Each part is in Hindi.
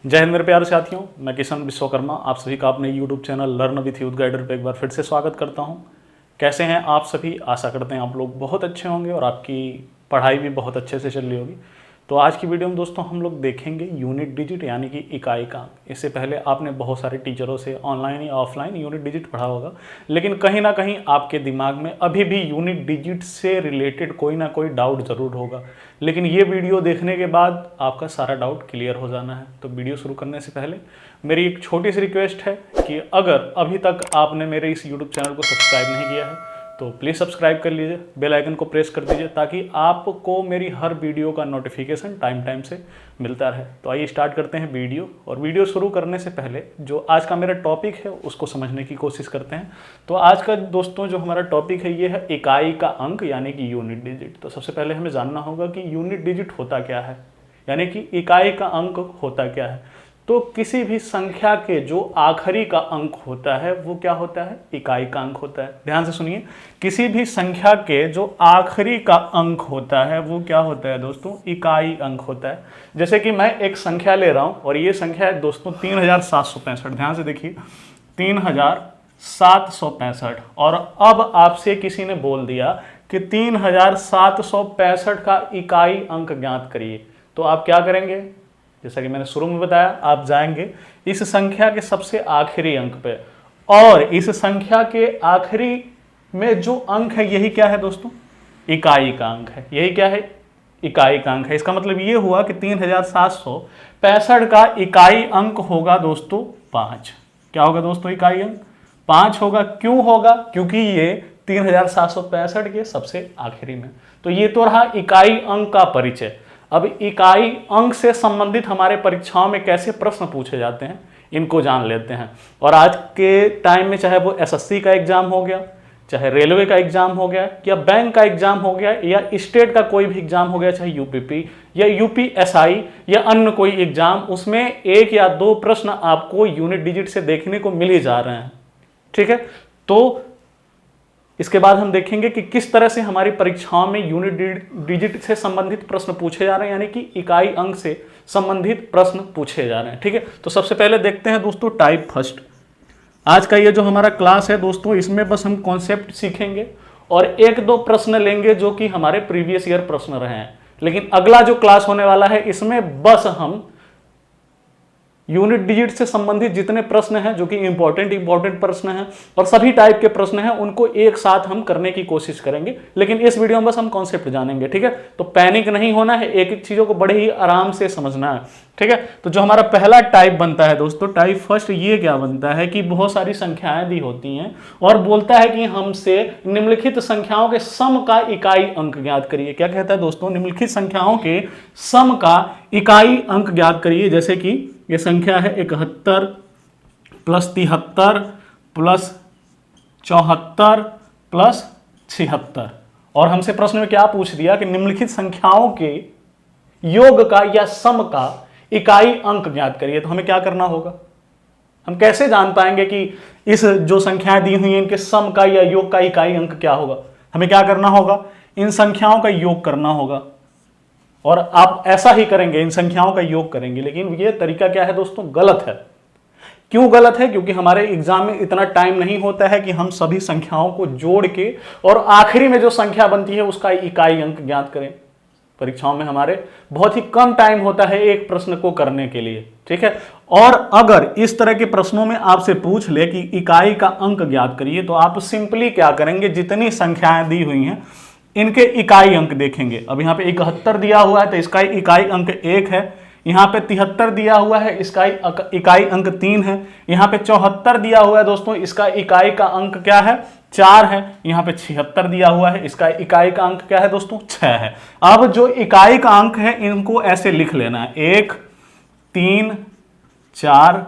जय हिंद मेरे प्यारे साथियों, मैं किशन विश्वकर्मा आप सभी का अपने YouTube channel learn with youth guider पे एक बार फिर से स्वागत करता हूं। कैसे हैं आप सभी? आशा करते हैं आप लोग बहुत अच्छे होंगे और आपकी पढ़ाई भी बहुत अच्छे से चल रही होगी। तो आज की वीडियो में दोस्तों हम लोग देखेंगे यूनिट डिजिट यानी कि इकाई का अंक। इससे पहले आपने बहुत सारे टीचरों से ऑनलाइन या ऑफलाइन यूनिट डिजिट पढ़ा होगा, लेकिन कहीं ना कहीं आपके दिमाग में अभी भी यूनिट डिजिट से रिलेटेड कोई ना कोई डाउट ज़रूर होगा। लेकिन ये वीडियो देखने के बाद आपका सारा डाउट क्लियर हो जाना है। तो वीडियो शुरू करने से पहले मेरी एक छोटी सी रिक्वेस्ट है कि अगर अभी तक आपने मेरे इस यूट्यूब चैनल को सब्सक्राइब नहीं किया है तो प्लीज़ सब्सक्राइब कर लीजिए, बेल आइकन को प्रेस कर दीजिए ताकि आपको मेरी हर वीडियो का नोटिफिकेशन टाइम से मिलता रहे। तो आइए स्टार्ट करते हैं वीडियो। और वीडियो शुरू करने से पहले जो आज का मेरा टॉपिक है उसको समझने की कोशिश करते हैं। तो आज का दोस्तों जो हमारा टॉपिक है ये है इकाई का अंक यानी कि यूनिट डिजिट। तो सबसे पहले हमें जानना होगा कि यूनिट डिजिट होता क्या है, यानी कि इकाई का अंक होता क्या है। तो किसी भी संख्या के जो आखिरी का अंक होता है वो क्या होता है? इकाई का अंक होता है। ध्यान से सुनिए, किसी भी संख्या के जो आखिरी का अंक होता है वो क्या होता है दोस्तों? इकाई अंक होता है। जैसे कि मैं एक संख्या ले रहा हूं और ये संख्या है दोस्तों 3765। ध्यान से देखिए 3765। और अब आपसे किसी ने बोल दिया कि 3765 का इकाई अंक ज्ञात करिए, तो आप क्या करेंगे? जैसा कि मैंने शुरू में बताया, आप जाएंगे इस संख्या के सबसे आखिरी अंक पे और इस संख्या के आखिरी में जो अंक है यही क्या है दोस्तों? इकाई का अंक है। यही क्या है? इकाई का अंक है। इसका मतलब ये हुआ कि 3765 का इकाई अंक होगा दोस्तों 5। क्या होगा दोस्तों? इकाई अंक 5 होगा। क्यों होगा? क्योंकि ये 3765 के सबसे आखिरी में। तो ये तो रहा इकाई अंक का परिचय। अब इकाई अंक से संबंधित हमारे परीक्षाओं में कैसे प्रश्न पूछे जाते हैं इनको जान लेते हैं। और आज के टाइम में चाहे वो एसएससी का एग्जाम हो गया, चाहे रेलवे का एग्जाम हो गया, या बैंक का एग्जाम हो गया, या स्टेट का कोई भी एग्जाम हो गया, चाहे यूपीपी या यूपीएसआई या अन्य कोई एग्जाम, उसमें 1 या 2 प्रश्न आपको यूनिट डिजिट से देखने को मिल ही जा रहे हैं। ठीक है, तो इसके बाद हम देखेंगे कि किस तरह से हमारी परीक्षाओं में यूनिट डिजिट से संबंधित प्रश्न पूछे जा रहे हैं, यानी कि इकाई अंक से संबंधित प्रश्न पूछे जा रहे हैं। ठीक है, तो सबसे पहले देखते हैं दोस्तों टाइप फर्स्ट। आज का ये जो हमारा क्लास है दोस्तों, इसमें बस हम कॉन्सेप्ट सीखेंगे और 1-2 प्रश्न लेंगे जो कि हमारे प्रीवियस ईयर प्रश्न रहे हैं। लेकिन अगला जो क्लास होने वाला है इसमें बस हम यूनिट डिजिट से संबंधित जितने प्रश्न हैं जो कि इंपॉर्टेंट प्रश्न हैं और सभी टाइप के प्रश्न हैं उनको एक साथ हम करने की कोशिश करेंगे। लेकिन इस वीडियो में बस हम कॉन्सेप्ट जानेंगे। ठीक है, तो पैनिक नहीं होना है, एक एक चीजों को बड़े ही आराम से समझना है। ठीक है, तो जो हमारा पहला टाइप बनता है दोस्तों, टाइप फर्स्ट, ये क्या बनता है कि बहुत सारी संख्याएं दी होती हैं और बोलता है कि हमसे निम्नलिखित संख्याओं के सम का इकाई अंक ज्ञात करिए। क्या कहता है दोस्तों? निम्नलिखित संख्याओं के सम का इकाई अंक ज्ञात करिए। जैसे कि ये संख्या है 71 + 73 + 74 + 76 और हमसे प्रश्न में क्या पूछ दिया कि निम्नलिखित संख्याओं के योग का या सम का इकाई अंक ज्ञात करिए। तो हमें क्या करना होगा? हम कैसे जान पाएंगे कि इस जो संख्याएं दी हुई हैं इनके सम का या योग का इकाई अंक क्या होगा? हमें क्या करना होगा? इन संख्याओं का योग करना होगा और आप ऐसा ही करेंगे, इन संख्याओं का योग करेंगे। लेकिन ये तरीका क्या है दोस्तों? गलत है। क्यों गलत है? क्योंकि हमारे एग्जाम में इतना टाइम नहीं होता है कि हम सभी संख्याओं को जोड़ के और आखिरी में जो संख्या बनती है उसका इकाई अंक ज्ञात करें। परीक्षाओं में हमारे बहुत ही कम टाइम होता है एक प्रश्न को करने के लिए। ठीक है, और अगर इस तरह के प्रश्नों में आपसे पूछ ले कि इकाई का अंक ज्ञात करिए तो आप सिंपली क्या करेंगे? जितनी संख्याएं दी हुई हैं इनके इकाई अंक देखेंगे। अब यहाँ पे 71 दिया हुआ है तो इसका इकाई अंक 1 है। यहाँ पे 73 दिया हुआ है, इसका इकाई अंक 3 है। यहाँ पे 74 दिया हुआ है दोस्तों, इसका इकाई का अंक क्या है? 4 है। यहाँ पे 76 दिया हुआ है, इसका इकाई का अंक क्या है दोस्तों? 6 है। अब जो इकाई का अंक है इनको ऐसे लिख लेना है 1, 3, 4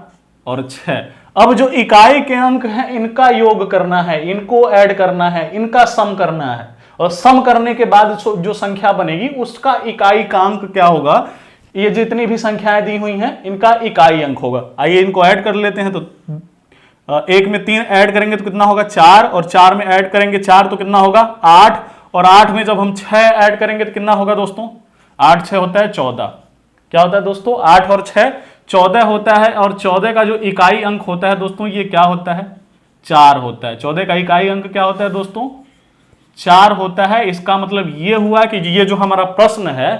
और 6। अब जो इकाई के अंक हैं इनका योग करना है, इनको ऐड करना है, इनका सम करना है और सम करने के बाद जो संख्या बनेगी उसका इकाई का अंक क्या होगा? ये जितनी भी संख्याएं दी हुई हैं इनका इकाई अंक होगा। आइए इनको ऐड कर लेते हैं। तो 1 में 3 ऐड करेंगे तो कितना होगा? 4 और 4 में ऐड करेंगे 4 तो कितना होगा? 8 और 8 में जब हम 6 ऐड करेंगे तो कितना होगा दोस्तों? 8 6 होता है 14। क्या होता है दोस्तों? 8 और 6 14 होता है और 14 का जो इकाई अंक होता है दोस्तों ये क्या होता है, 4 होता है। 14 का इकाई अंक क्या होता है दोस्तों, 4 होता है। इसका मतलब ये हुआ कि ये जो हमारा प्रश्न है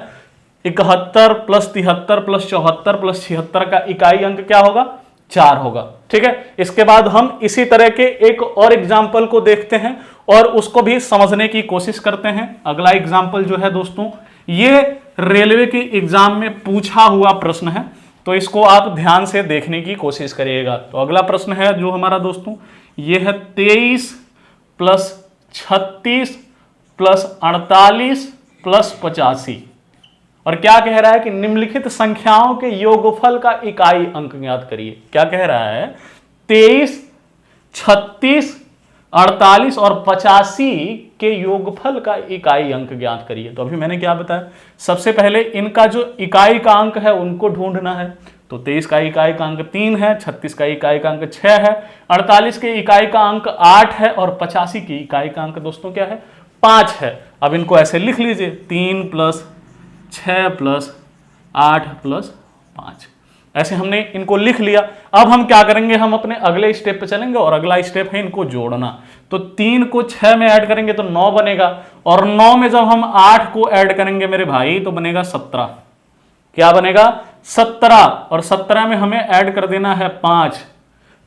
71 प्लस 73 प्लस 74 प्लस 76 का इकाई अंक क्या होगा, 4 होगा। ठीक है, इसके बाद हम इसी तरह के एक और एग्जाम्पल को देखते हैं और उसको भी समझने की कोशिश करते हैं। अगला एग्जाम्पल जो है दोस्तों ये रेलवे के एग्जाम में पूछा हुआ प्रश्न है, तो इसको आप ध्यान से देखने की कोशिश करिएगा। तो अगला प्रश्न है जो हमारा दोस्तों ये है 23 प्लस 36 प्लस 48 प्लस 85 और क्या कह रहा है कि निम्नलिखित संख्याओं के योगफल का इकाई अंक ज्ञात करिए। क्या कह रहा है, 23, 36, 48 और 85 के योगफल का इकाई अंक ज्ञात करिए। तो अभी मैंने क्या बताया, सबसे पहले इनका जो इकाई का अंक है उनको ढूंढना है। तो 23 का इकाई का अंक 3 है, 36 का इकाई का अंक 6 है, 48 के इकाई का अंक 8 है और 85 की इकाई का अंक दोस्तों क्या है, 5 है। अब इनको ऐसे लिख लीजिए, 3 प्लस 6 प्लस 8 प्लस 5, ऐसे हमने इनको लिख लिया। अब हम क्या करेंगे, हम अपने अगले स्टेप पे चलेंगे और अगला स्टेप है इनको जोड़ना। तो 3 को 6 में ऐड करेंगे तो 9 बनेगा और 9 में जब हम 8 को ऐड करेंगे मेरे भाई तो बनेगा 17। क्या बनेगा, 17 और 17 में हमें ऐड कर देना है 5।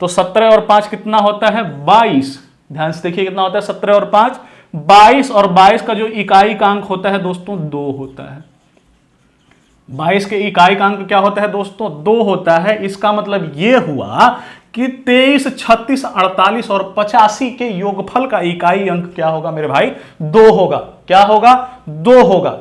तो 17 और 5 कितना होता है, 22। ध्यान से देखिए कितना होता है, 17 और 5 22 और 22 का जो इकाई का अंक होता है दोस्तों 2 होता है। 22 के इकाई का अंक क्या होता है दोस्तों, 2 होता है। इसका मतलब यह हुआ कि 23, 36, 48 और 85 के योगफल का इकाई अंक क्या होगा मेरे भाई, 2 होगा। क्या होगा, 2 होगा।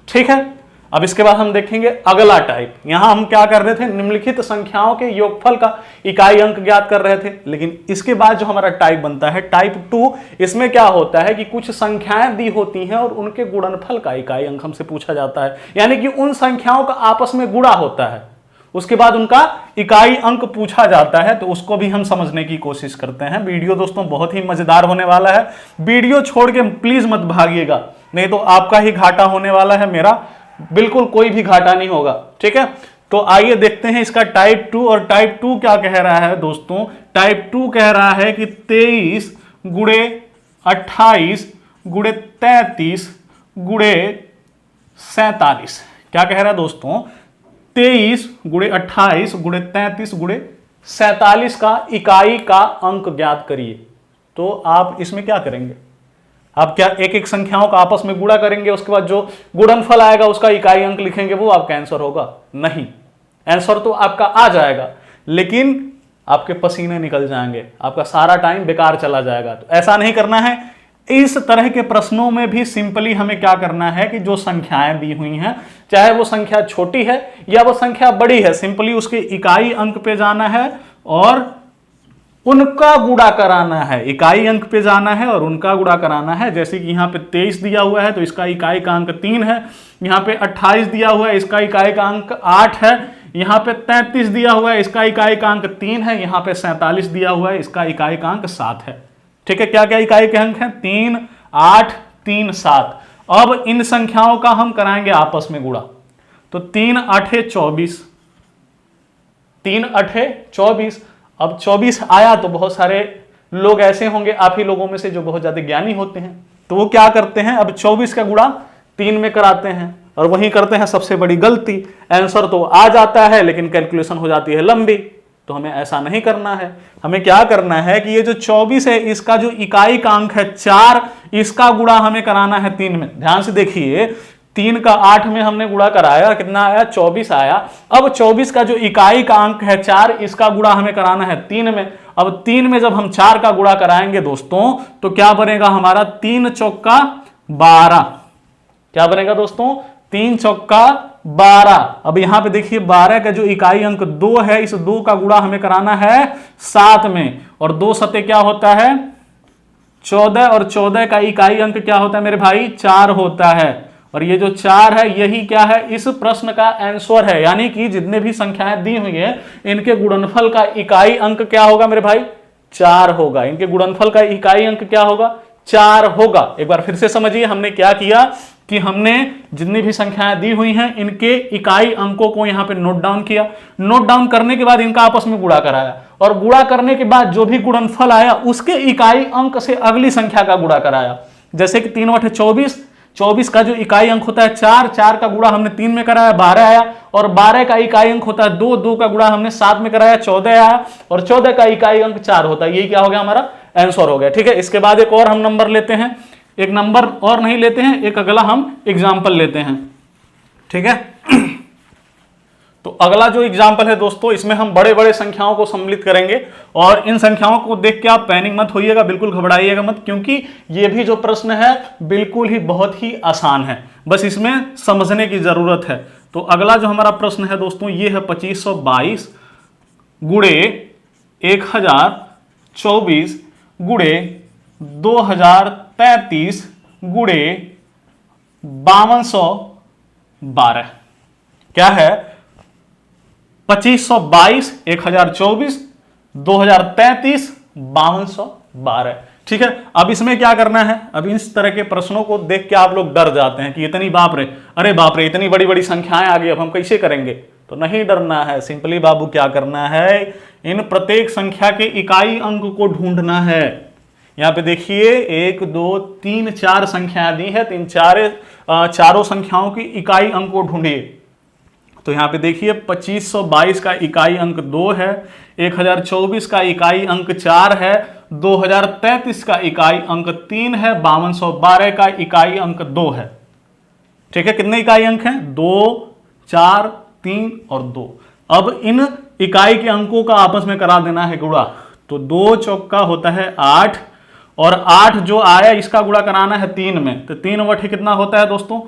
ठीक है, अब इसके बाद हम देखेंगे अगला टाइप। यहां हम क्या कर रहे थे, निम्नलिखित संख्याओं के योगफल का इकाई अंक ज्ञात कर रहे थे। लेकिन इसके बाद जो हमारा टाइप बनता है टाइप 2, इसमें क्या होता है कि कुछ संख्याएं दी होती हैं और उनके गुणनफल का इकाई अंक हमसे पूछा जाता है, यानी कि उन संख्याओं का आपस में गुणा होता है, उसके बाद उनका इकाई अंक पूछा जाता है। तो उसको भी हम समझने की कोशिश करते हैं। वीडियो दोस्तों बहुत ही मजेदार होने वाला है, वीडियो छोड़ के प्लीज मत भागिएगा, नहीं तो आपका ही घाटा होने वाला है, मेरा बिल्कुल कोई भी घाटा नहीं होगा। ठीक है, तो आइए देखते हैं इसका टाइप 2। और टाइप 2 क्या कह रहा है दोस्तों, टाइप 2 कह रहा है कि 23 गुणे 28 गुणे 33 गुणे 47। क्या कह रहा है दोस्तों, 23 गुणे 28 गुणे 33 गुणे 47 का इकाई का अंक ज्ञात करिए। तो आप इसमें क्या करेंगे, आप क्या एक एक संख्याओं का आपस में गुणा करेंगे, उसके बाद जो गुणनफल आएगा उसका इकाई अंक लिखेंगे, वो आपका आंसर होगा? नहीं, आंसर तो आपका आ जाएगा लेकिन आपके पसीने निकल जाएंगे, आपका सारा टाइम बेकार चला जाएगा। तो ऐसा नहीं करना है। इस तरह के प्रश्नों में भी सिंपली हमें क्या करना है कि जो संख्याएं दी हुई हैं, चाहे वो संख्या छोटी है या वो संख्या बड़ी है, सिंपली उसके इकाई अंक पे जाना है और उनका गुणा कराना है। इकाई अंक पे जाना है और उनका गुणा कराना है। जैसे कि यहाँ पे 23 दिया हुआ है तो इसका इकाई का अंक 3 है, यहाँ पे 28 दिया हुआ है इसका इकाई का अंक 8 है, यहाँ पे 33 दिया हुआ है इसका इकाई का अंक 3 है, यहाँ पे 47 दिया हुआ है इसका इकाई का अंक 7 है। ठीक है, क्या क्या इकाई के अंक हैं, 3, 8, 3, 7। अब इन संख्याओं का हम कराएंगे आपस में गुणा। तो 3 8 24, 3 8 24। अब 24 आया तो बहुत सारे लोग ऐसे होंगे आप ही लोगों में से जो बहुत ज्यादा ज्ञानी होते हैं, तो वो क्या करते हैं, अब 24 का गुणा 3 में कराते हैं और वहीं करते हैं सबसे बड़ी गलती। आंसर तो आ जाता है लेकिन कैलकुलेशन हो जाती है लंबी। तो हमें ऐसा नहीं करना है। हमें क्या करना है कि ये जो 24 है इसका जो इकाई का अंक है 4, इसका गुणा हमें कराना है 3 में। ध्यान से देखिए, 3 का 8 में हमने गुणा कराया, कितना आया, 24 आया। अब 24 का जो इकाई का अंक है 4, इसका गुणा हमें कराना है 3 में। अब 3 में जब हम 4 का गुणा कराएंगे दोस्तों तो क्या बनेगा हमारा, 3 चौका 12। क्या बनेगा दोस्तों, 3 चौका 12। अब यहां पे देखिए 12 का जो इकाई अंक 2 है, इस 2 का गुणा हमें कराना है 7 में, और 2 सते क्या होता है, 14, और 14 का इकाई अंक क्या होता है मेरे भाई, 4 होता है। और ये जो 4 है यही क्या है, इस प्रश्न का आंसर है। यानी कि जितने भी संख्याएं दी हुई है इनके गुणनफल का इकाई अंक क्या होगा मेरे भाई, 4 होगा। इनके गुणनफल का इकाई अंक क्या होगा, 4 होगा। एक बार फिर से समझिए, हमने क्या किया कि हमने जितनी भी संख्याएं दी हुई हैं इनके इकाई अंकों को यहां पे नोट डाउन किया, नोट डाउन करने के बाद इनका आपस में गुणा कराया, और गुणा करने के बाद जो भी गुणनफल आया उसके इकाई अंक से अगली संख्या का गुणा कराया। जैसे कि 3/24, 24 का जो इकाई अंक होता है 4, 4 का गुणा हमने 3 में कराया 12 आया, और 12 का इकाई अंक होता है 2, 2 का गुणा हमने 7 में कराया 14 आया, और 14 का इकाई अंक 4 होता है। यही क्या हो गया, हमारा आंसर हो गया। ठीक है, इसके बाद एक और हम नंबर लेते हैं, एक नंबर और नहीं लेते हैं, एक अगला हम एग्जाम्पल लेते हैं। ठीक है, तो अगला जो एग्जाम्पल है दोस्तों, इसमें हम बड़े बड़े संख्याओं को सम्मिलित करेंगे, और इन संख्याओं को देख के आप पैनिक मत होइएगा, बिल्कुल घबराइएगा मत, क्योंकि ये भी जो प्रश्न है बिल्कुल ही बहुत ही आसान है, बस इसमें समझने की जरूरत है। तो अगला जो हमारा प्रश्न है दोस्तों, ये है 2522 गुणे 1024 गुणे 2033 गुणे 5212। क्या है, 2522, 1024, 2033, 5212। ठीक है, अब इसमें क्या करना है, अब इस तरह के प्रश्नों को देख के आप लोग डर जाते हैं कि इतनी बाप रे, अरे बाप रे, इतनी बड़ी बड़ी संख्याएं आ गई, अब हम कैसे करेंगे। तो नहीं डरना है, सिंपली बाबू क्या करना है, इन प्रत्येक संख्या के इकाई अंक को ढूंढना है। यहां पे देखिए 1 2 3 4 संख्याएं दी है, चारों संख्याओं की इकाई अंक को ढूंढिए। तो यहां पे देखिए 2522 का इकाई अंक 2 है, 1024 का इकाई अंक 4 है, 2033 का इकाई अंक 3 है, 5212 का इकाई अंक 2 है। ठीक है, कितने इकाई अंक हैं, 2 4 3 और 2। अब इन इकाई के अंकों का आपस में करा देना है गुणा। तो 2 चौका होता है 8, और 8 जो आया इसका गुणा कराना है 3 में, तो 3 बटे कितना होता है दोस्तों,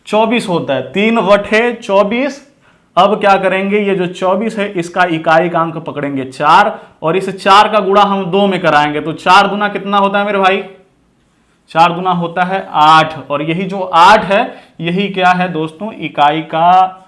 24 होता है, 3 बटे 24। अब क्या करेंगे, ये जो 24 है इसका इकाई का अंक पकड़ेंगे 4, और इस 4 का गुणा हम 2 में कराएंगे, तो 4 दूना कितना होता है मेरे भाई, 4 दूना होता है 8, और यही जो 8 है यही क्या है दोस्तों, इकाई का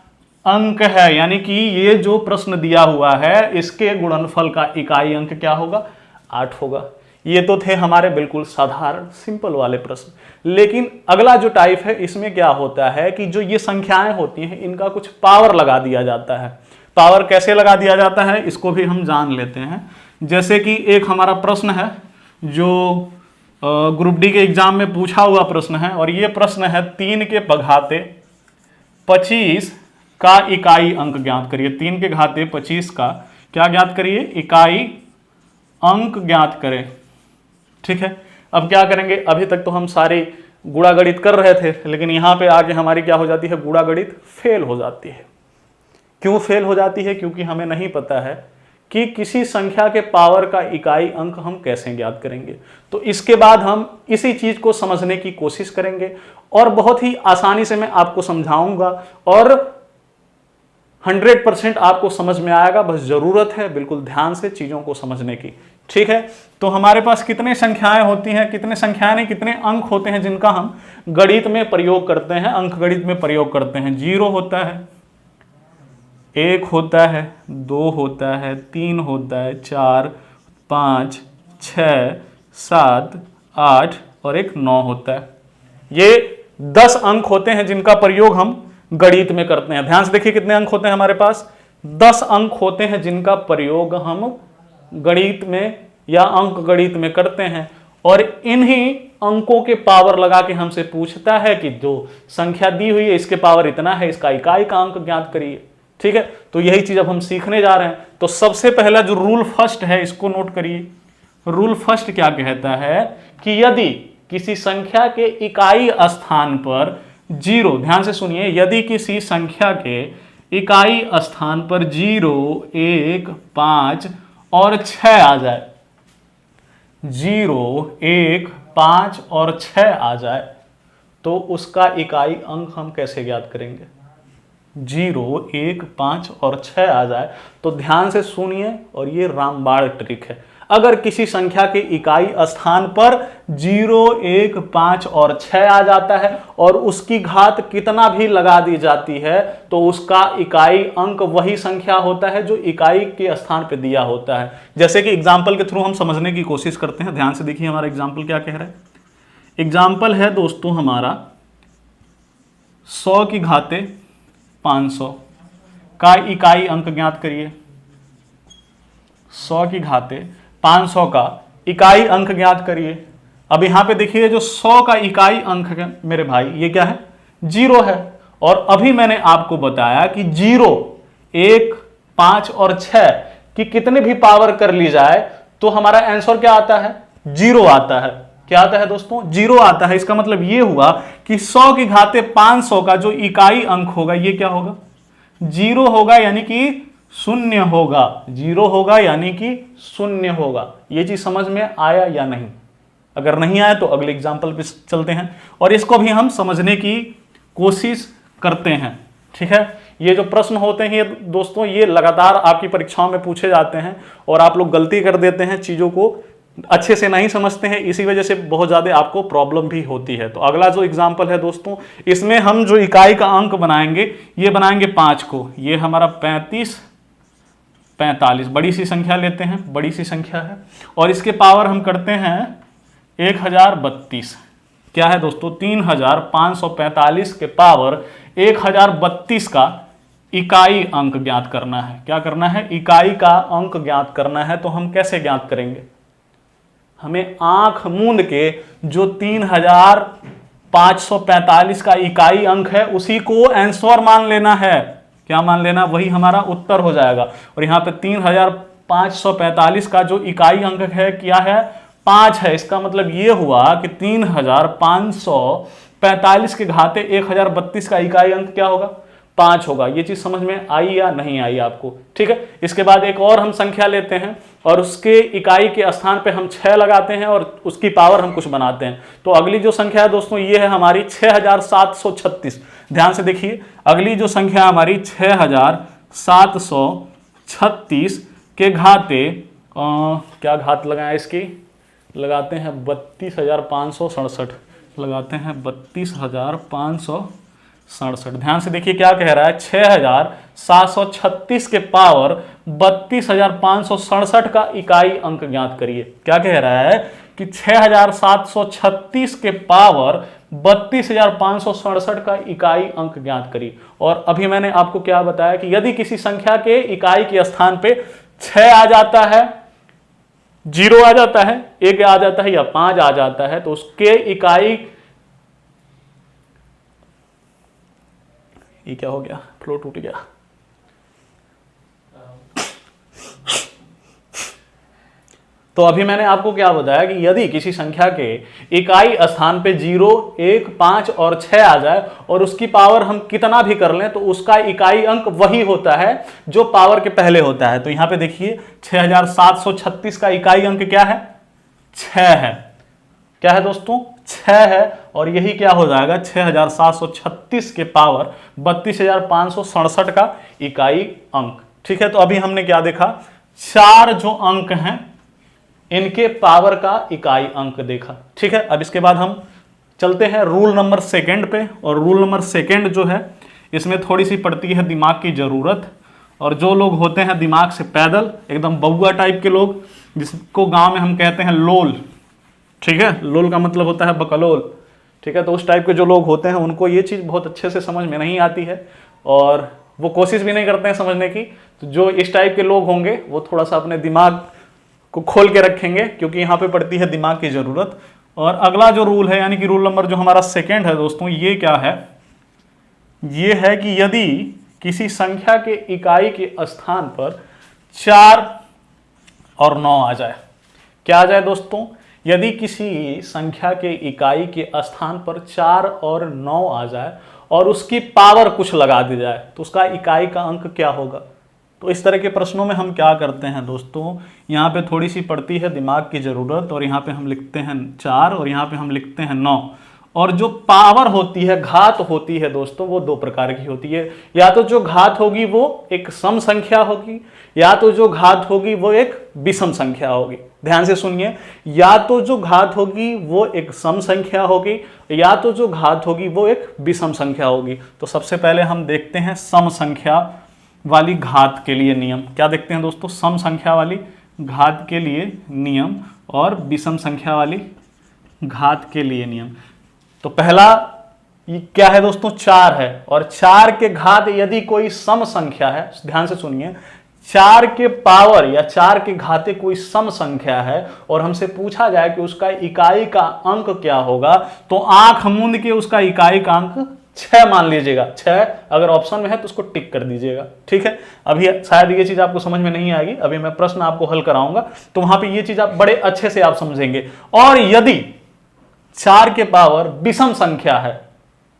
अंक है। यानी कि ये जो प्रश्न दिया हुआ है इसके गुणनफल का इकाई अंक क्या होगा, 8 होगा। ये तो थे हमारे बिल्कुल साधारण सिंपल वाले प्रश्न। लेकिन अगला जो टाइप है इसमें क्या होता है कि जो ये संख्याएं होती हैं इनका कुछ पावर लगा दिया जाता है। पावर कैसे लगा दिया जाता है इसको भी हम जान लेते हैं। जैसे कि एक हमारा प्रश्न है जो ग्रुप डी के एग्जाम में पूछा हुआ प्रश्न है, और ये प्रश्न है 3 के घाते 25 का इकाई अंक ज्ञात करिए। 3 के घाते 25 का क्या ज्ञात करिए, इकाई अंक ज्ञात करें। ठीक है, अब क्या करेंगे, अभी तक तो हम सारे गुणा गणित कर रहे थे, लेकिन यहां पे आके हमारी क्या हो जाती है, गुणा गणित फेल हो जाती है। क्यों फेल हो जाती है, क्योंकि हमें नहीं पता है कि किसी संख्या के पावर का इकाई अंक हम कैसे ज्ञात करेंगे। तो इसके बाद हम इसी चीज को समझने की कोशिश करेंगे, और बहुत ही आसानी से मैं आपको समझाऊंगा, और 100% आपको समझ में आएगा। बस जरूरत है बिल्कुल ध्यान से चीजों को समझने की। ठीक है, तो हमारे पास कितने संख्याएं होती हैं, कितने संख्याएं नहीं, कितने अंक होते हैं जिनका हम गणित में प्रयोग करते हैं, अंक गणित में प्रयोग करते हैं। 0 होता है, 1 होता है, 2 होता है, 3 होता है, 4 5 6 7 8 और एक 9 होता है। ये 10 अंक होते हैं जिनका प्रयोग हम गणित में करते हैं। ध्यान से देखिए कितने अंक होते हैं हमारे पास, 10 अंक होते हैं जिनका प्रयोग हम गणित में या अंक गणित में करते हैं। और इन्हीं अंकों के पावर लगा के हमसे पूछता है कि जो संख्या दी हुई है इसके पावर इतना है, इसका इकाई का अंक ज्ञात करिए। ठीक है, तो यही चीज अब हम सीखने जा रहे हैं। तो सबसे पहला जो रूल फर्स्ट है इसको नोट करिए। रूल फर्स्ट क्या कहता है कि यदि किसी संख्या के इकाई स्थान पर 0, ध्यान से सुनिए, यदि किसी संख्या के इकाई स्थान पर 0 1 5 और 6 आ जाए, 0 1 5 और 6 आ जाए, तो उसका इकाई अंक हम कैसे ज्ञात करेंगे। 0 1 5 और 6 आ जाए तो ध्यान से सुनिए, और ये रामबाण ट्रिक है। अगर किसी संख्या के इकाई स्थान पर 0 1 5 और 6 आ जाता है और उसकी घात कितना भी लगा दी जाती है, तो उसका इकाई अंक वही संख्या होता है जो इकाई के स्थान पर दिया होता है। जैसे कि एग्जाम्पल के थ्रू हम समझने की कोशिश करते हैं। ध्यान से देखिए हमारा एग्जाम्पल क्या कह रहा है। एग्जाम्पल है दोस्तों हमारा 100 की घाते 500 का इकाई अंक ज्ञात करिए। 100 की घाते 500 का इकाई अंक ज्ञात करिए। अब यहां पे देखिए जो 100 का इकाई अंक है मेरे भाई, ये क्या है? 0 है। और अभी मैंने आपको बताया कि 0, 1, 5 और 6 की कितने भी पावर कर ली जाए तो हमारा आंसर क्या आता है? 0 आता है। क्या आता है दोस्तों? 0 आता है। इसका मतलब ये हुआ कि 100 की घाते 500 का जो इकाई अंक होगा ये क्या होगा? 0 होगा, यानी कि 0 होगा। 0 होगा यानी कि 0 होगा। ये चीज समझ में आया या नहीं? अगर नहीं आया तो अगले एग्जाम्पल पे चलते हैं और इसको भी हम समझने की कोशिश करते हैं। ठीक है, ये जो प्रश्न होते हैं दोस्तों, ये लगातार आपकी परीक्षाओं में पूछे जाते हैं और आप लोग गलती कर देते हैं, चीजों को अच्छे से नहीं समझते हैं, इसी वजह से बहुत ज्यादा आपको प्रॉब्लम भी होती है। तो अगला जो एग्जाम्पल है दोस्तों, इसमें हम जो इकाई का अंक बनाएंगे ये बनाएंगे 5 को। ये हमारा 35, 45 बड़ी सी संख्या लेते हैं, बड़ी सी संख्या है और इसके पावर हम करते हैं 1032। क्या है दोस्तों? 3545 के पावर 1032 का इकाई अंक ज्ञात करना है। क्या करना है? इकाई का अंक ज्ञात करना है। तो हम कैसे ज्ञात करेंगे? हमें आंख मूंद के जो 3545 का इकाई अंक है उसी को आंसर मान लेना है। क्या मान लेना? वही हमारा उत्तर हो जाएगा। और यहां पे 3545 का जो इकाई अंक है क्या है? 5 है। इसका मतलब ये हुआ कि 3545 के घाते 1032 का इकाई अंक क्या होगा? 5 होगा। ये चीज समझ में आई या नहीं आई आपको? ठीक है, इसके बाद एक और हम संख्या लेते हैं और उसके इकाई के स्थान पे हम 6 लगाते हैं और उसकी पावर हम कुछ बनाते हैं। तो अगली जो संख्या है दोस्तों ये है हमारी 6736। ध्यान से देखिए, अगली जो संख्या हमारी 6736 के घाते क्या घात लगाएं इसकी? लगाते हैं 32,567। लगाते हैं 32,567। ध्यान से देखिए क्या कह रहा है? 6736 के पावर 32,567 का इकाई अंक ज्ञात करिए। क्या कह रहा है कि 6736 के पावर 32,567 का इकाई अंक ज्ञात करिए। और अभी मैंने आपको क्या बताया कि यदि किसी संख्या के इकाई के स्थान पे 6 आ जाता है, 0 आ जाता है, 1 आ जाता है या 5 आ जाता है तो उसके इकाई, ये क्या हो गया? फ्लो टूट गया। तो अभी मैंने आपको क्या बताया कि यदि किसी संख्या के इकाई स्थान पे 0, 1, 5 और 6 आ जाए और उसकी पावर हम कितना भी कर लें तो उसका इकाई अंक वही होता है जो पावर के पहले होता है। तो यहां पे देखिए 6736 का इकाई अंक क्या है? 6 है। क्या है दोस्तों? 6 है। और यही क्या हो जाएगा? 6736 के पावर 32,567 का इकाई अंक। ठीक है, तो अभी हमने क्या देखा? 4 जो अंक हैं इनके पावर का इकाई अंक देखा। ठीक है, अब इसके बाद हम चलते हैं रूल नंबर 2 पे। और रूल नंबर 2 जो है इसमें थोड़ी सी पड़ती है दिमाग की जरूरत। और जो लोग होते हैं दिमाग से पैदल, एकदम बउआ टाइप के लोग, जिसको गांव में हम कहते हैं लोल। ठीक है, लोल का मतलब होता है बकलोल। ठीक है, तो उस टाइप के जो लोग होते हैं उनको ये चीज़ बहुत अच्छे से समझ में नहीं आती है और वो कोशिश भी नहीं करते हैं समझने की। तो जो इस टाइप के लोग होंगे वो थोड़ा सा अपने दिमाग को खोल के रखेंगे क्योंकि यहाँ पे पड़ती है दिमाग की ज़रूरत। और अगला जो रूल है यानी कि रूल नंबर जो हमारा 2 है दोस्तों, ये क्या है? ये है कि यदि किसी संख्या के इकाई के स्थान पर 4 और 9 आ जाए। क्या आ जाए दोस्तों? यदि किसी संख्या के इकाई के स्थान पर 4 और 9 आ जाए और उसकी पावर कुछ लगा दी जाए तो उसका इकाई का अंक क्या होगा? तो इस तरह के प्रश्नों में हम क्या करते हैं दोस्तों, यहाँ पे थोड़ी सी पड़ती है दिमाग की ज़रूरत। और यहाँ पे हम लिखते हैं 4 और यहाँ पे हम लिखते हैं 9। और जो पावर होती है, घात होती है दोस्तों, वो 2 प्रकार की होती है। या तो जो घात होगी वो एक सम संख्या होगी, या तो जो घात होगी वो एक विषम संख्या होगी। ध्यान से सुनिए, या तो जो घात होगी वो एक सम संख्या होगी, या तो जो घात होगी वो एक विषम संख्या होगी। तो सबसे पहले हम देखते हैं सम संख्या वाली घात के लिए नियम। क्या देखते हैं दोस्तों? सम संख्या वाली घात के लिए नियम और विषम संख्या वाली घात के लिए नियम। तो पहला ये क्या है दोस्तों, 4 है, और 4 के घात यदि कोई सम संख्या है, ध्यान से सुनिए, 4 के पावर या 4 के घाते कोई सम संख्या है और हमसे पूछा जाए कि उसका इकाई का अंक क्या होगा, तो आंख मूंद के उसका इकाई का अंक 6 मान लीजिएगा। 6 अगर ऑप्शन में है तो उसको टिक कर दीजिएगा, ठीक है। अभी शायद ये चीज आपको समझ में नहीं आएगी, अभी मैं प्रश्न आपको हल कराऊंगा तो वहां पे ये चीज आप बड़े अच्छे से आप समझेंगे। और यदि 4 के पावर विषम संख्या है,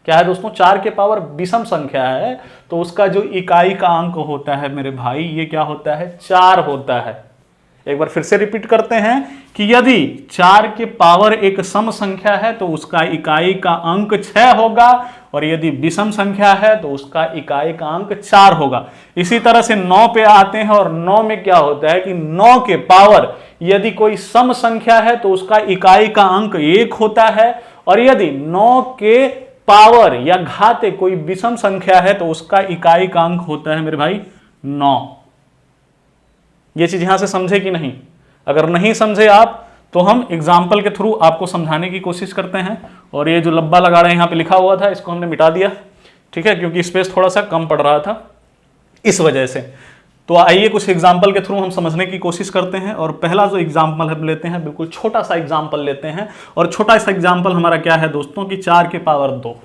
क्या है दोस्तों, 4 के पावर विषम संख्या है, तो उसका जो इकाई का अंक होता है मेरे भाई, ये क्या होता है, 4 होता है। एक बार फिर से रिपीट करते हैं कि यदि 4 के पावर एक सम संख्या है तो उसका इकाई का अंक 6 होगा, और यदि विषम संख्या है तो उसका इकाई का अंक 4 होगा। इसी तरह से 9 पे आते हैं, और 9 में क्या होता है कि 9 के पावर यदि कोई सम संख्या है तो उसका इकाई का अंक 1 होता है, और यदि 9 के पावर या घाते कोई विषम संख्या है तो उसका इकाई का अंक होता है मेरे भाई 9। ये चीज यहां से समझे कि नहीं? अगर नहीं समझे आप तो हम एग्जाम्पल के थ्रू आपको समझाने की कोशिश करते हैं। और ये जो लब्बा लगा रहे हैं, यहां पे लिखा हुआ था, इसको हमने मिटा दिया, ठीक है, क्योंकि स्पेस थोड़ा सा कम पड़ रहा था इस वजह से। तो आइए कुछ एग्जाम्पल के थ्रू हम समझने की कोशिश करते हैं। और पहला जो एग्जाम्पल हम लेते हैं, बिल्कुल छोटा सा एग्जाम्पल लेते हैं, और छोटा सा एग्जाम्पल हमारा क्या है दोस्तों कि 4 के पावर 2।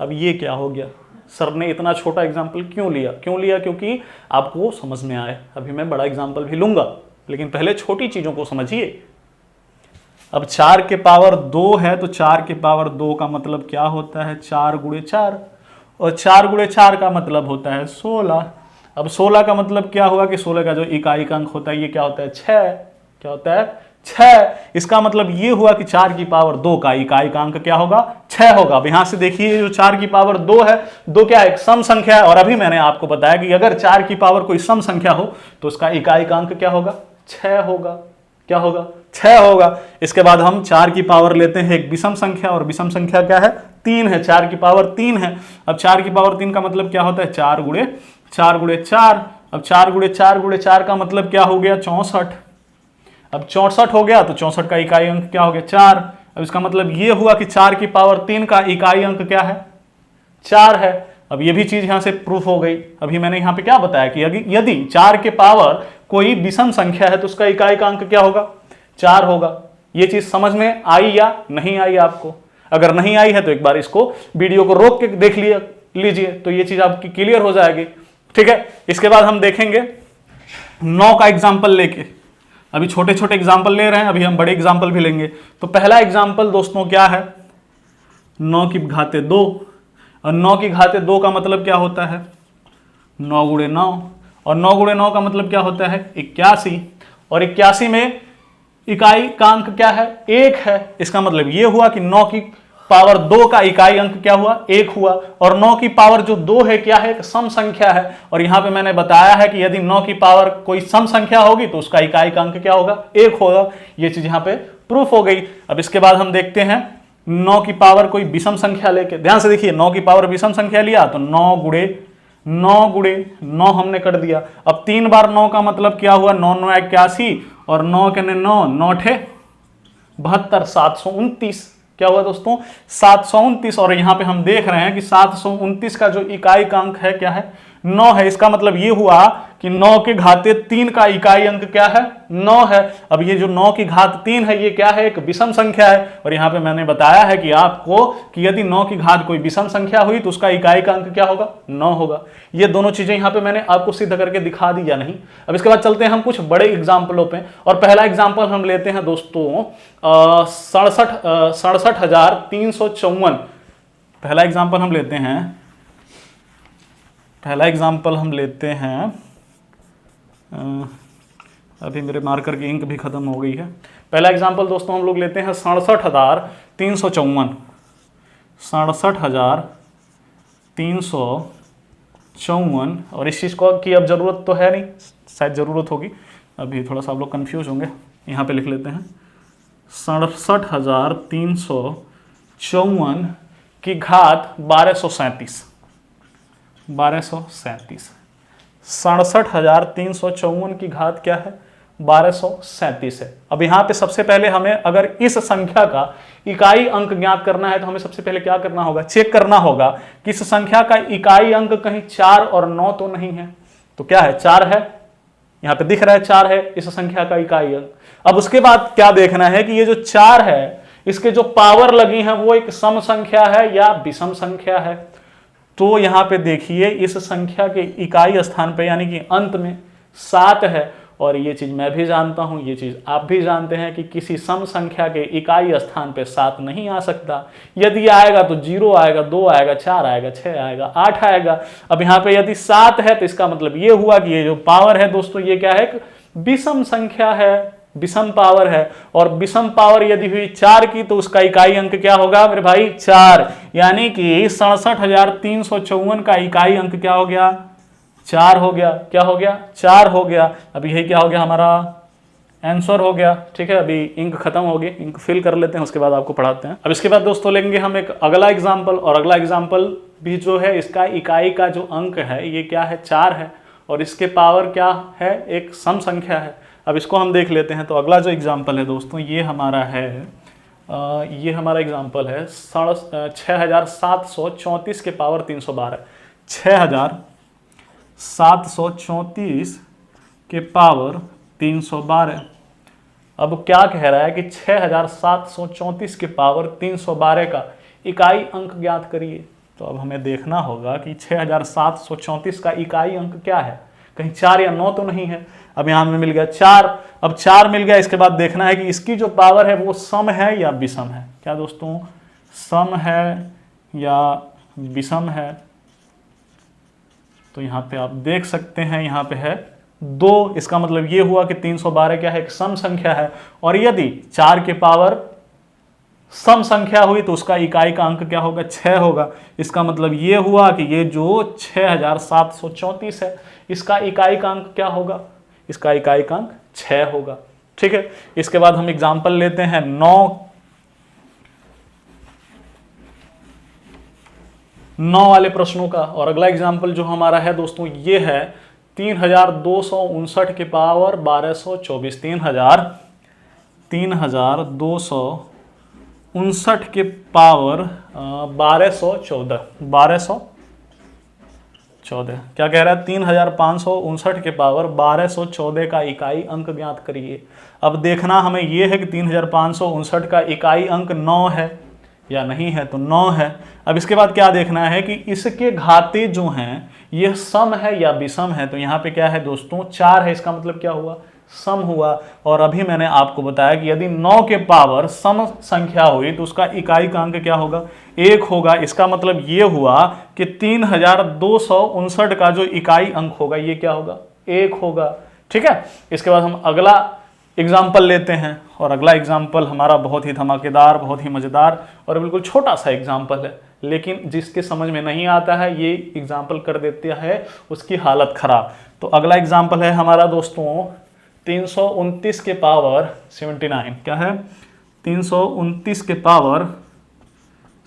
अब ये क्या हो गया, सर ने इतना छोटा एग्जाम्पल क्यों लिया? क्योंकि आपको समझ में आए। अभी मैं बड़ा एग्जाम्पल भी लूंगा, लेकिन पहले छोटी चीजों को समझिए। अब 4 के पावर 2 है, तो 4 के पावर 2 का मतलब क्या होता है, 4 गुणे 4, और 4 गुणे 4 का मतलब होता है 16। अब 16 का मतलब क्या हुआ कि 16 का जो इकाई का अंक होता है ये क्या होता है, 6। क्या होता है, 6। इसका मतलब ये हुआ कि 4 की पावर 2 का इकाई का अंक क्या होगा, 6 होगा। अब यहां से देखिए, जो 4 की पावर 2 है, 2 क्या है, एक सम संख्या है, और अभी मैंने आपको बताया कि अगर 4 की पावर कोई सम संख्या हो तो उसका इकाई का अंक क्या होगा, 6 होगा। क्या होगा, 6 होगा। इसके बाद हम 4 की पावर लेते हैं एक विषम संख्या, और विषम संख्या क्या है, 3 है। 4 की पावर 3 है। अब 4 की पावर 3 का मतलब क्या होता है, 4 गुणे 4। अब 4 गुणे 4 का मतलब क्या हो गया, 64। अब 64 हो गया तो 64 का इकाई अंक क्या हो गया, 4। अब इसका मतलब ये हुआ कि 4 की पावर 3 का इकाई अंक क्या है, 4 है। अब ये भी चीज यहां से प्रूफ हो गई। अभी मैंने यहां पे क्या बताया कि यदि 4 के पावर कोई विषम संख्या है तो उसका इकाई का अंक क्या होगा, 4 होगा। ये चीज समझ में आई या नहीं आई आपको? अगर नहीं आई है तो एक बार इसको वीडियो को रोक के देख लीजिए, तो ये चीज आपकी क्लियर हो जाएगी, ठीक है। इसके बाद हम देखेंगे 9 का एग्जाम्पल लेके। अभी छोटे छोटे एग्जाम्पल ले रहे हैं, अभी हम बड़े एग्जाम्पल भी लेंगे। तो पहला एग्जाम्पल दोस्तों क्या है, 9 की घाते 2, और 9 की घाते 2 का मतलब क्या होता है, 9 गुणे 9, और 9 गुणे 9 का मतलब क्या होता है, 81, और 81 में इकाई का अंक क्या है, 1 है। इसका मतलब ये हुआ कि 9 की पावर 2 का इकाई अंक क्या हुआ, 1 हुआ, और 9 की पावर जो 2 है क्या है, एक सम संख्या है। और यहां पे मैंने बताया है कि यदि 9 की पावर कोई सम संख्या होगी तो उसका इकाई का अंक क्या होगा, 1 होगा। ये चीज यहां पे प्रूफ हो गई। अब इसके बाद हम देखते हैं 9 की पावर कोई विषम संख्या लेके। ध्यान से देखिए, 9 की पावर विषम संख्या लिया तो 9 गुणे 9 हमने कर दिया। अब 3 बार 9 का मतलब क्या हुआ, 9 9 81, और 9 के 9 9 ठे 72, 729। क्या हुआ दोस्तों, 729। और यहां पे हम देख रहे हैं कि 729 का जो इकाई का अंक है क्या है, 9 है। इसका मतलब ये हुआ कि 9 के घाते 3 का इकाई अंक क्या है, 9 है। अब ये जो 9 की घात 3 है ये क्या है, एक विषम संख्या है। और यहां पे मैंने बताया है कि आपको कि यदि 9 की घात कोई विषम संख्या हुई तो उसका इकाई का अंक क्या होगा, 9 होगा। ये दोनों चीजें यहां पे मैंने आपको सिद्ध करके दिखा दी या नहीं? अब इसके बाद चलते हैं हम कुछ बड़े एग्जाम्पलों पे। और पहला एग्जाम्पल हम लेते हैं दोस्तों 67,354। पहला एग्जाम्पल हम लेते हैं अभी मेरे मार्कर की इंक भी खत्म हो गई है। पहला एग्जाम्पल दोस्तों हम लोग लेते हैं 67,354। 67,354। और इस चीज़ को की अब ज़रूरत तो है नहीं, शायद ज़रूरत होगी, अभी थोड़ा सा आप लोग कन्फ्यूज होंगे। यहाँ पे लिख लेते हैं 67,354 की घात 1237। 67,354 की घात क्या है, 1237 है। अब यहाँ पे सबसे पहले हमें अगर इस संख्या का इकाई अंक ज्ञात करना है तो हमें सबसे पहले क्या करना होगा, चेक करना होगा कि इस संख्या का इकाई अंक कहीं 4 और 9 तो नहीं है। तो क्या है, 4 है, यहां पे दिख रहा है 4 है इस संख्या का इकाई अंक। अब उसके बाद क्या देखना है कि ये जो 4 है इसके जो पावर लगी है वो एक सम संख्या है या विषम संख्या है। तो यहां पे देखिए इस संख्या के इकाई स्थान पे यानी कि अंत में 7 है, और ये चीज मैं भी जानता हूं, ये चीज आप भी जानते हैं कि किसी सम संख्या के इकाई स्थान पे 7 नहीं आ सकता। यदि आएगा तो 0 आएगा, 2 आएगा, 4 आएगा, 6 आएगा, 8 आएगा। अब यहाँ पे यदि 7 है तो इसका मतलब ये हुआ कि ये जो पावर है दोस्तों ये क्या है, एक विषम संख्या है, विषम पावर है। और विषम पावर यदि हुई 4 की तो उसका इकाई अंक क्या होगा मेरे भाई, 4, यानी कि 67,354 का इकाई अंक क्या हो गया, 4 हो गया। क्या हो गया, 4 हो गया। अब यही क्या हो गया, हमारा आंसर हो गया। ठीक है, अभी इंक खत्म होगी, इंक फिल कर लेते हैं, उसके बाद आपको पढ़ाते हैं। अब इसके बाद दोस्तों लेंगे हम एक अगला एग्जाम्पल, और अगला एग्जाम्पल भी जो है इसका इकाई का जो अंक है ये क्या है, 4 है, और इसके पावर क्या है, एक सम संख्या है। अब इसको हम देख लेते हैं। तो अगला जो एग्जाम्पल है दोस्तों ये हमारा है, ये हमारा एग्जाम्पल है 6734 के पावर 312, 6734 के पावर 312। अब क्या कह रहा है कि 6734 के पावर 312 का इकाई अंक ज्ञात करिए। तो अब हमें देखना होगा कि 6734 का इकाई अंक क्या है, कहीं 4 या 9 तो नहीं है। अब यहाँ में मिल गया 4, अब 4 मिल गया। इसके बाद देखना है कि इसकी जो पावर है वो सम है या विषम है। क्या दोस्तों, सम है या विषम है। तो यहाँ पे आप देख सकते हैं, यहाँ पे है 2, इसका मतलब ये हुआ कि 312 क्या है, एक सम संख्या है। और यदि 4 के पावर सम संख्या हुई तो उसका इकाई का अंक क्या होगा, 6 होगा। इसका मतलब ये हुआ कि ये जो 6734 है इसका इकाई का अंक क्या होगा, इसका इकाई का अंक 6 होगा। ठीक है, इसके बाद हम एग्जाम्पल लेते हैं 9 वाले प्रश्नों का। और अगला एग्जाम्पल जो हमारा है दोस्तों ये है 3259 के पावर 1224, 3259 के पावर 1214। क्या कह रहा है, 3559 के पावर 1214 का इकाई अंक ज्ञात करिए। अब देखना हमें यह है कि 3559 का इकाई अंक 9 है या नहीं है, तो 9 है। अब इसके बाद क्या देखना है कि इसके घाते जो हैं ये सम है या विषम है। तो यहाँ पे क्या है दोस्तों, 4 है, इसका मतलब क्या हुआ, सम हुआ। और अभी मैंने आपको बताया कि यदि 9 के पावर सम संख्या हुई तो उसका इकाई का अंक क्या होगा, 1 होगा। इसका मतलब ये हुआ कि 3259 का जो इकाई अंक होगा ये क्या होगा, 1 होगा। ठीक है, इसके बाद हम अगला एग्जाम्पल लेते हैं। और अगला एग्जाम्पल हमारा बहुत ही धमाकेदार, बहुत ही मज़ेदार और बिल्कुल छोटा सा एग्जाम्पल है, लेकिन जिसके समझ में नहीं आता है ये एग्जाम्पल कर देते हैं उसकी हालत खराब। तो अगला एग्जाम्पल है हमारा दोस्तों 329 के पावर 79। क्या है, 329 के पावर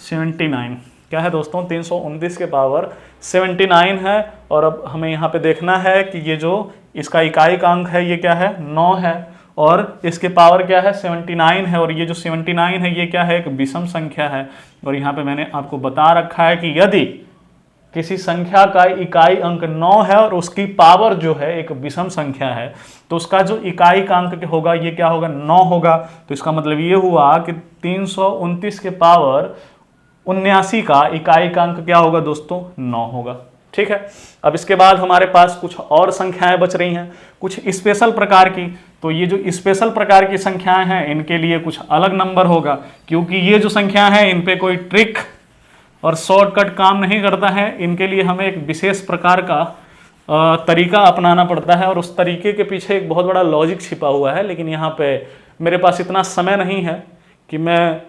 79। क्या है दोस्तों, 329 के पावर 79 है। और अब हमें यहाँ पे देखना है कि ये जो इसका इकाई का अंक है ये क्या है, 9 है, और इसके पावर क्या है, 79 है। और ये जो 79 है ये क्या है, एक विषम संख्या है। और यहाँ पे मैंने आपको बता रखा है कि यदि किसी संख्या का इकाई अंक 9 है और उसकी पावर जो है एक विषम संख्या है तो उसका जो इकाई का अंक होगा ये क्या होगा, 9 होगा। तो इसका मतलब ये हुआ कि 329 के पावर 79 का इकाई का अंक क्या होगा दोस्तों, 9 होगा। ठीक है, अब इसके बाद हमारे पास कुछ और संख्याएं बच रही हैं, कुछ स्पेशल प्रकार की। तो ये जो स्पेशल प्रकार की संख्याएं हैं इनके लिए कुछ अलग नंबर होगा, क्योंकि ये जो संख्याएं हैं इन पे कोई ट्रिक और शॉर्टकट काम नहीं करता है। इनके लिए हमें एक विशेष प्रकार का तरीका अपनाना पड़ता है, और उस तरीके के पीछे एक बहुत बड़ा लॉजिक छिपा हुआ है। लेकिन यहाँ पे मेरे पास इतना समय नहीं है कि मैं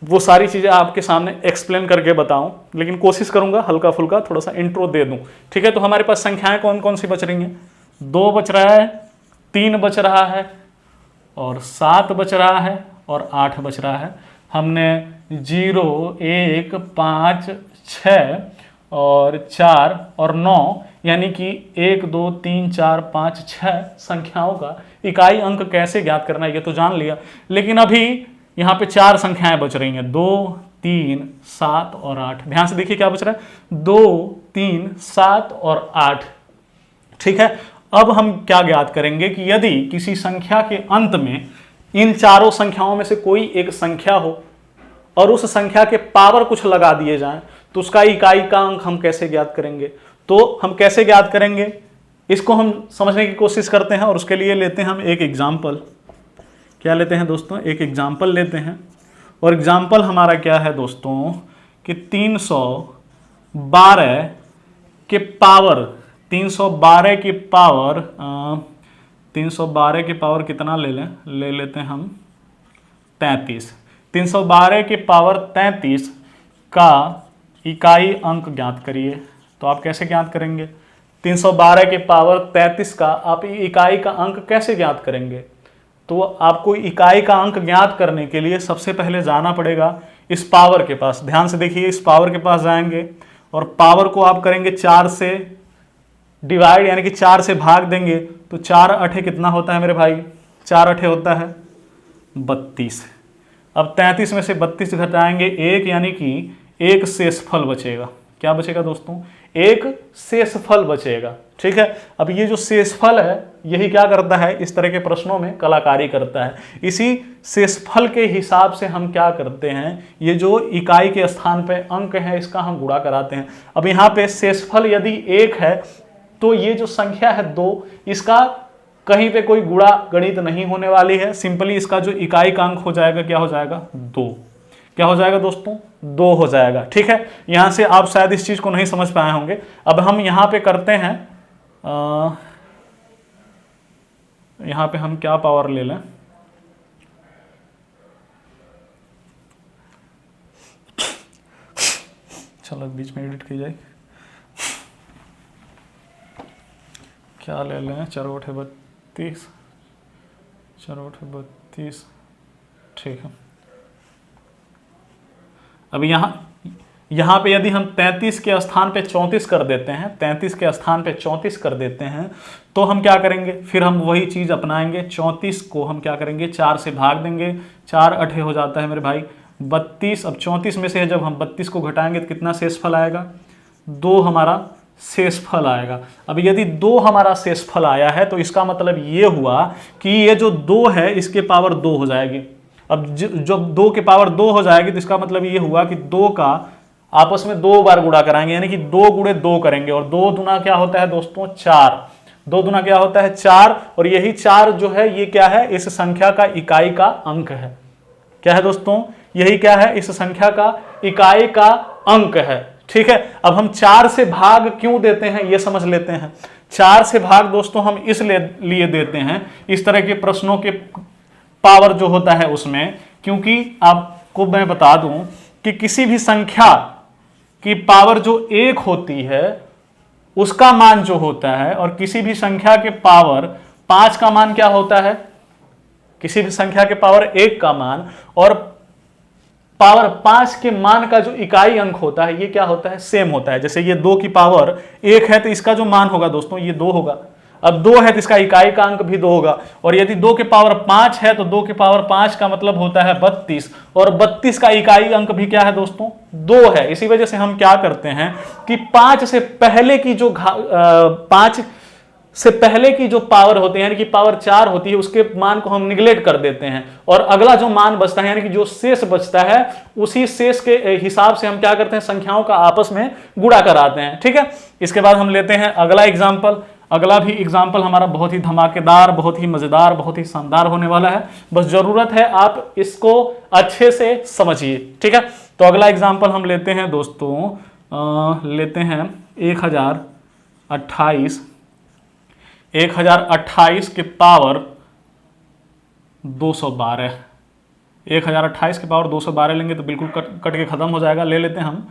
वो सारी चीज़ें आपके सामने एक्सप्लेन करके बताऊं, लेकिन कोशिश करूंगा हल्का फुल्का थोड़ा सा इंट्रो दे दूं। ठीक है, तो हमारे पास संख्याएं कौन कौन सी बच रही हैं, 2 बच रहा है, 3 बच रहा है, और 7 बच रहा है, और 8 बच रहा है। हमने 0, 1, 5, 6 और 4 और 9 यानी कि 1, 2, 3, 4, 5, 6 संख्याओं का इकाई अंक कैसे ज्ञात करना है ये तो जान लिया। लेकिन अभी यहाँ पे 4 संख्याएं बच रही हैं, 2, 3, 7 और 8। ध्यान से देखिए क्या बच रहा है, 2, 3, 7 और 8। ठीक है, अब हम क्या ज्ञात करेंगे कि यदि किसी संख्या के अंत में इन चारों संख्याओं में से कोई एक संख्या हो और उस संख्या के पावर कुछ लगा दिए जाएं, तो उसका इकाई का अंक हम कैसे ज्ञात करेंगे। तो हम कैसे ज्ञात करेंगे, इसको हम समझने की कोशिश करते हैं, और उसके लिए लेते हैं हम एक एग्जाम्पल। क्या लेते हैं दोस्तों, एक एग्जाम्पल लेते हैं। और एग्जाम्पल हमारा क्या है दोस्तों कि 312 के पावर 312 की पावर 312 की पावर कितना ले लेते हैं हम 33। 312 की पावर 33 का इकाई अंक ज्ञात करिए। तो आप कैसे ज्ञात करेंगे, 312 की पावर 33 का आप इकाई का अंक कैसे ज्ञात करेंगे। तो आपको इकाई का अंक ज्ञात करने के लिए सबसे पहले जाना पड़ेगा इस पावर के पास। ध्यान से देखिए, इस पावर के पास जाएंगे और पावर को आप करेंगे 4 से डिवाइड, यानी कि 4 से भाग देंगे। तो 4 अठे कितना होता है मेरे भाई, 4 अठे होता है 32। अब 33 में से 32 घटाएंगे 1, यानी कि एक शेषफल बचेगा। क्या बचेगा दोस्तों, एक शेषफल बचेगा। ठीक है, अब ये जो शेषफल है यही क्या करता है, इस तरह के प्रश्नों में कलाकारी करता है। इसी शेषफल के हिसाब से हम क्या करते हैं, ये जो इकाई के स्थान पे अंक है इसका हम गुणा कराते हैं। अब यहाँ पे शेषफल यदि 1 है तो ये जो संख्या है 2, इसका कहीं पे कोई गुणा गणित नहीं होने वाली है। सिंपली इसका जो इकाई का अंक हो जाएगा क्या हो जाएगा, 2। क्या हो जाएगा दोस्तों, 2 हो जाएगा। ठीक है, यहां से आप शायद इस चीज को नहीं समझ पाए होंगे। अब हम यहां पे करते हैं, यहां पे हम क्या पावर ले लें, चलो बीच में एडिट की जाए। क्या ले लें, 4 बटे 32, 4 बटे 32। ठीक है, अब यहाँ पे यदि हम 33 के स्थान पे 34 कर देते हैं, 33 के स्थान पे 34 कर देते हैं, तो हम क्या करेंगे, फिर हम वही चीज़ अपनाएंगे। 34 को हम क्या करेंगे, 4 से भाग देंगे। 4 अठे हो जाता है मेरे भाई 32। अब 34 में से जब हम 32 को घटाएंगे तो कितना शेषफल आएगा, 2 हमारा शेषफल आएगा। अब यदि 2 हमारा शेषफल आया है तो इसका मतलब ये हुआ कि ये जो 2 है इसके पावर 2 हो जाएगी। अब जब 2 के पावर 2 हो जाएगी तो इसका मतलब ये हुआ कि 2 का आपस में 2 बार गुणा कराएंगे, यानी कि 2 गुणे 2 करेंगे। और 2 दुना क्या होता है दोस्तों, 4। 2 दुना क्या होता है, 4। और यही 4 जो है ये क्या है, इस संख्या का इकाई का अंक है। क्या है दोस्तों, यही क्या है, इस संख्या का इकाई का अंक है। ठीक है, अब हम 4 से भाग क्यों देते हैं ये समझ लेते हैं। 4 से भाग दोस्तों हम इसलिए देते हैं इस तरह के प्रश्नों के पावर जो होता है उसमें, क्योंकि आपको मैं बता दूं कि किसी भी संख्या की पावर जो 1 होती है उसका मान जो होता है, और किसी भी संख्या के पावर 5 का मान क्या होता है, किसी भी संख्या के पावर 1 का मान और पावर 5 के मान का जो इकाई अंक होता है ये क्या होता है, सेम होता है। जैसे ये 2 की पावर 1 है तो इसका जो मान होगा दोस्तों ये 2 होगा। अब 2 है तो इसका इकाई का अंक भी 2 होगा। और यदि 2 के पावर 5 है तो 2 के पावर 5 का मतलब होता है 32, और 32 का इकाई अंक भी क्या है दोस्तों, 2 है। इसी वजह से हम क्या करते हैं कि 5 से पहले की जो 5 से पहले की जो पावर होती है, यानी कि पावर 4 होती है, उसके मान को हम निगलेक्ट कर देते हैं, और अगला जो मान बचता है यानी कि जो शेष बचता है उसी शेष के हिसाब से हम क्या करते हैं, संख्याओं का आपस में गुणा कराते हैं। ठीक है, इसके बाद हम लेते हैं अगला एग्जाम्पल। अगला भी एग्जाम्पल हमारा बहुत ही धमाकेदार, बहुत ही मजेदार, बहुत ही शानदार होने वाला है। बस जरूरत है आप इसको अच्छे से समझिए। ठीक है, तो अगला एग्जाम्पल हम लेते हैं दोस्तों, लेते हैं 1028 के पावर 212। 1028 के पावर 212 लेंगे तो बिल्कुल कट के खत्म हो जाएगा। ले लेते हैं हम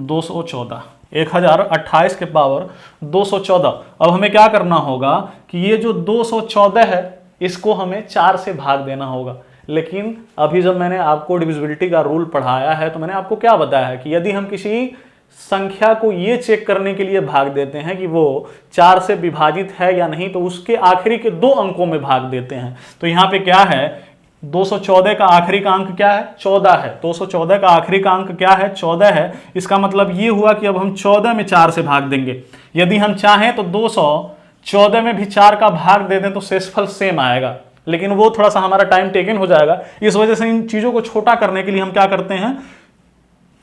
214। 1028 के पावर 214। अब हमें क्या करना होगा कि ये जो 214 है इसको हमें 4 से भाग देना होगा। लेकिन अभी जब मैंने आपको डिविजिबिलिटी का रूल पढ़ाया है तो मैंने आपको क्या बताया है कि यदि हम किसी संख्या को ये चेक करने के लिए भाग देते हैं कि वो 4 से विभाजित है या नहीं, तो उसके आखिरी के 2 अंकों में भाग देते हैं। तो यहाँ पे क्या है, 214 का आखिरी का अंक क्या है? 14 है। 214 का आखिरी का अंक क्या है? 14 है। इसका मतलब ये हुआ कि अब हम 14 में 4 से भाग देंगे। यदि हम चाहें तो 214 में भी 4 का भाग दे दें तो शेषफल सेम आएगा, लेकिन वो थोड़ा सा हमारा टाइम टेकन हो जाएगा। इस वजह से इन चीजों को छोटा करने के लिए हम क्या करते हैं,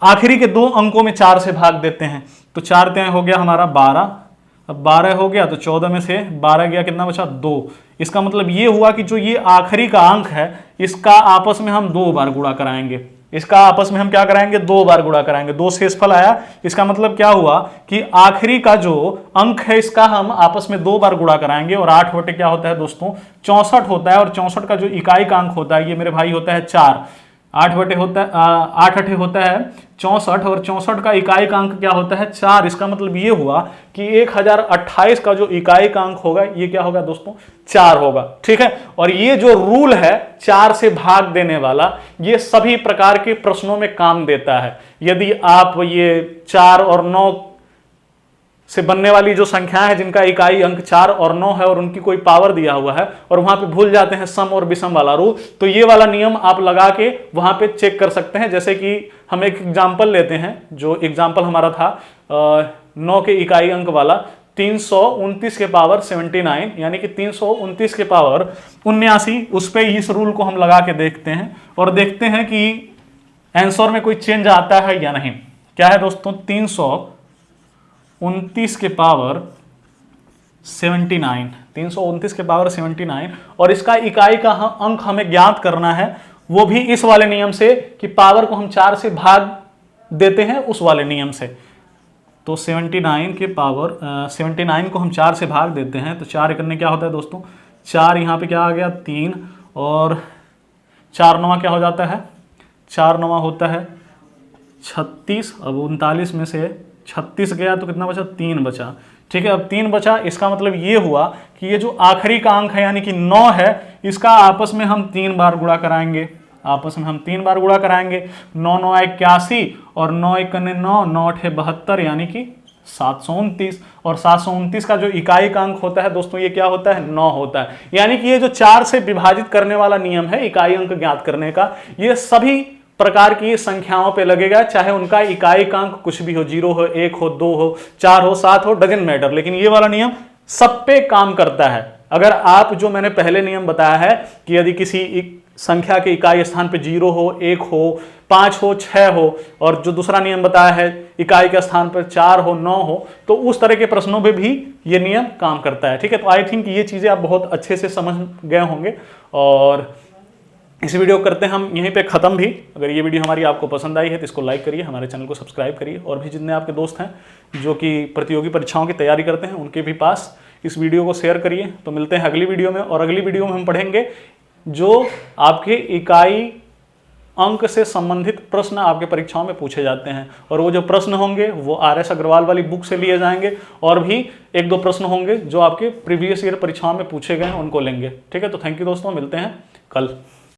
आखिरी के 2 अंकों में 4 से भाग देते हैं। तो 4 त्याय हो गया हमारा 12, अब 12 हो गया तो 14 में से 12 गया, कितना बचा? 2। इसका मतलब ये हुआ कि जो ये आखिरी का अंक है इसका आपस में हम 2 बार गुणा कराएंगे। इसका आपस में हम क्या कराएंगे? 2 बार गुणा कराएंगे। 2 शेषफल आया। इसका मतलब क्या हुआ कि आखिरी का जो अंक है इसका हम आपस में 2 बार गुणा कराएंगे। और 8 बटे क्या होता है दोस्तों? 64 होता है। और 64 का जो इकाई का अंक होता है ये मेरे भाई होता है 4। 8 बटे होता है 8 अठे होता है 64 और 64 का इकाई का अंक क्या होता है? 4। इसका मतलब ये हुआ कि 1028 का जो इकाई का अंक होगा ये क्या होगा दोस्तों? 4 होगा। ठीक है। और ये जो रूल है 4 से भाग देने वाला, ये सभी प्रकार के प्रश्नों में काम देता है। यदि आप ये 4 और 9 से बनने वाली जो संख्या है जिनका इकाई अंक 4 और 9 है और उनकी कोई पावर दिया हुआ है और वहां पे भूल जाते हैं सम और विषम वाला रूल, तो ये वाला नियम आप लगा के वहां पे चेक कर सकते हैं। जैसे कि हम एक एग्जांपल लेते हैं, जो एग्जांपल हमारा था 9 के इकाई अंक वाला 329 के पावर 79, यानी कि 329 के पावर 79, उस पे इस रूल को हम लगा के देखते हैं और देखते हैं कि आंसर में कोई चेंज आता है या नहीं। क्या है दोस्तों? 329 के पावर 79, 329 के पावर 79, और इसका इकाई का अंक हमें ज्ञात करना है, वो भी इस वाले नियम से कि पावर को हम 4 से भाग देते हैं, उस वाले नियम से। तो 79 के पावर 79 को हम 4 से भाग देते हैं तो 4 करने क्या होता है दोस्तों? 4 यहाँ पे क्या आ गया? 3, और 4 9 क्या हो जाता है? 4 9 होता है 36। अब 39 में से 36 गया तो कितना बचा? 3 बचा। ठीक है। अब 3 बचा, इसका मतलब ये हुआ कि ये जो आखिरी का अंक है यानी कि 9 है, इसका आपस में हम 3 बार गुणा कराएंगे। आपस में हम 3 बार गुणा कराएंगे। 9 9 81 और 9 1 9, 9 8 72, यानी कि 729। और 729 का जो इकाई का अंक होता है दोस्तों ये क्या होता है? 9 होता है। यानी कि ये जो 4 से विभाजित करने वाला नियम है इकाई अंक ज्ञात करने का, ये सभी प्रकार की संख्याओं पे लगेगा, चाहे उनका इकाई का अंक कुछ भी हो, 0 हो, 1 हो, 2 हो, 4 हो, 7 हो, डजंट मैटर। लेकिन ये वाला नियम सब पे काम करता है। अगर आप जो मैंने पहले नियम बताया है कि यदि किसी संख्या के इकाई स्थान पे 0 हो, 1 हो, 5 हो, 6 हो, और जो दूसरा नियम बताया है इकाई के स्थान पर 4 हो, 9 हो, तो उस तरह के प्रश्नों पे भी ये नियम काम करता है। ठीक है। तो आई थिंक ये चीजें आप बहुत अच्छे से समझ गए होंगे और इस वीडियो को करते हैं हम यहीं पे ख़त्म भी। अगर ये वीडियो हमारी आपको पसंद आई है तो इसको लाइक करिए, हमारे चैनल को सब्सक्राइब करिए, और भी जितने आपके दोस्त हैं जो कि प्रतियोगी परीक्षाओं की तैयारी करते हैं उनके भी पास इस वीडियो को शेयर करिए। तो मिलते हैं अगली वीडियो में, और अगली वीडियो में हम पढ़ेंगे जो आपके इकाई अंक से संबंधित प्रश्न आपके परीक्षाओं में पूछे जाते हैं, और वो जो प्रश्न होंगे वो RS अग्रवाल वाली बुक से लिए जाएंगे, और भी 1-2 प्रश्न होंगे जो आपके प्रीवियस ईयर परीक्षाओं में पूछे गए हैं उनको लेंगे। ठीक है। तो थैंक यू दोस्तों, मिलते हैं कल।